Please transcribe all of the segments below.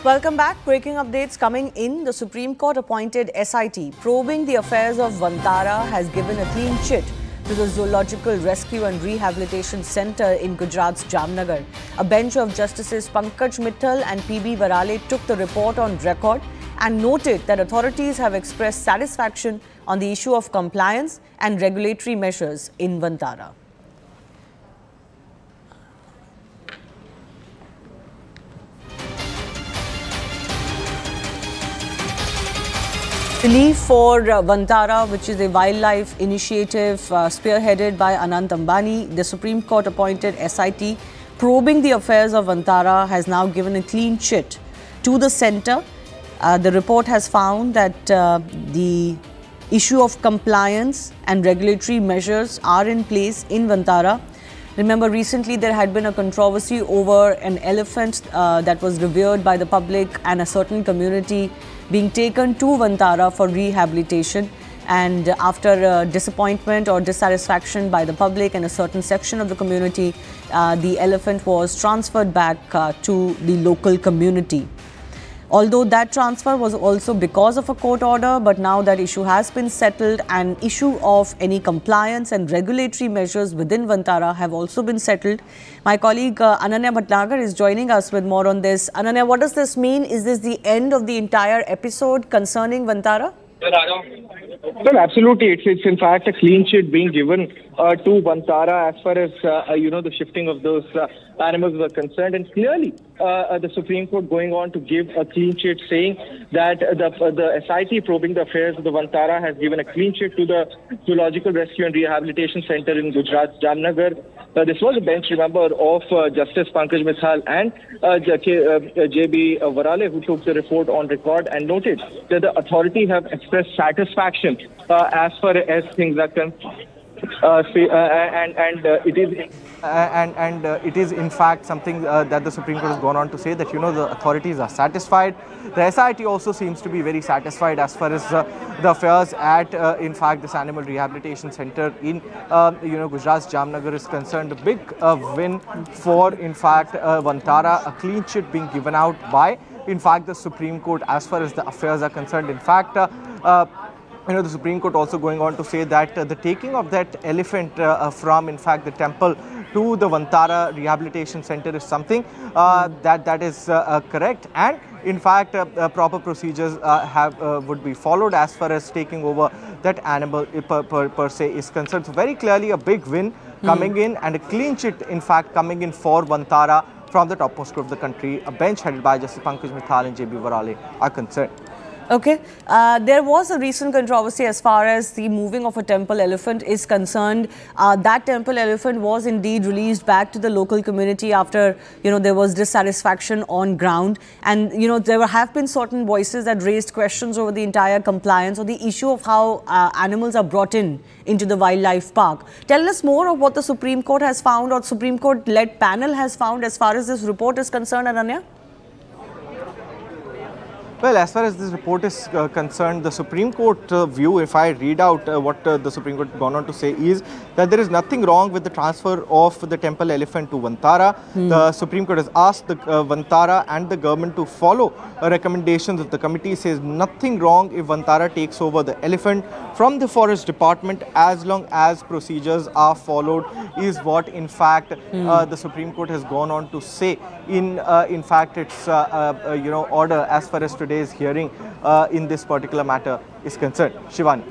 Welcome back. Breaking updates coming in. The Supreme Court appointed SIT probing the affairs of Vantara has given a clean chit to the Zoological Rescue and Rehabilitation Centre in Gujarat's Jamnagar. A bench of Justices Pankaj Mittal and PB Varale took the report on record and noted that authorities have expressed satisfaction on the issue of compliance and regulatory measures in Vantara. Relief for Vantara, which is a wildlife initiative spearheaded by Anant Ambani, the Supreme Court appointed SIT probing the affairs of Vantara has now given a clean chit to the centre. The report has found that the issue of compliance and regulatory measures are in place in Vantara. Remember, recently there had been a controversy over an elephant that was revered by the public and a certain community being taken to Vantara for rehabilitation, and after disappointment or dissatisfaction by the public and a certain section of the community, the elephant was transferred back to the local community. Although that transfer was also because of a court order, but now that issue has been settled and issue of any compliance and regulatory measures within Vantara have also been settled. My colleague Ananya Bhatnagar is joining us with more on this. Ananya, what does this mean? Is this the end of the entire episode concerning Vantara? Well, absolutely. It's in fact a clean chit being given to Vantara as far as, the shifting of those animals were concerned. And clearly, the Supreme Court going on to give a clean chit saying that the SIT probing the affairs of the Vantara has given a clean chit to the Zoological Rescue and Rehabilitation Centre in Gujarat's Jamnagar. This was a bench, remember, of Justice Pankaj Mittal and JB Varale, who took the report on record and noted that the authority have expressed satisfaction as far as things are concerned. It is in fact something that the Supreme Court has gone on to say that the authorities are satisfied. The SIT also seems to be very satisfied as far as the affairs at in fact this animal rehabilitation centre in Gujarat's Jamnagar is concerned. A big win for in fact Vantara, a clean chit being given out by in fact the Supreme Court as far as the affairs are concerned. In fact, the Supreme Court also going on to say that the taking of that elephant from, in fact, the temple to the Vantara Rehabilitation Centre is something that is correct, and in fact, proper procedures would be followed as far as taking over that animal per se is concerned. So very clearly, a big win coming in and a clean chit, in fact, coming in for Vantara from the topmost group of the country. A bench headed by Justice Pankaj Mittal and JB Varale are concerned. Okay, there was a recent controversy as far as the moving of a temple elephant is concerned. That temple elephant was indeed released back to the local community after, there was dissatisfaction on ground. And, there have been certain voices that raised questions over the entire compliance or the issue of how animals are brought into the wildlife park. Tell us more of what the Supreme Court has found or Supreme Court-led panel has found as far as this report is concerned, Ananya. Well, as far as this report is concerned, the Supreme Court view, if I read out what the Supreme Court gone on to say, is that there is nothing wrong with the transfer of the temple elephant to Vantara. The Supreme Court has asked the Vantara and the government to follow recommendations of the committee. Says nothing wrong if Vantara takes over the elephant from the Forest Department as long as procedures are followed, is what in fact the Supreme Court has gone on to say in fact its order as far as today's hearing in this particular matter is concerned. Shivani.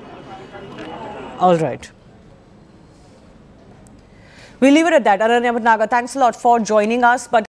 All right. We'll leave it at that. Ananya Bhatnagar, thanks a lot for joining us. But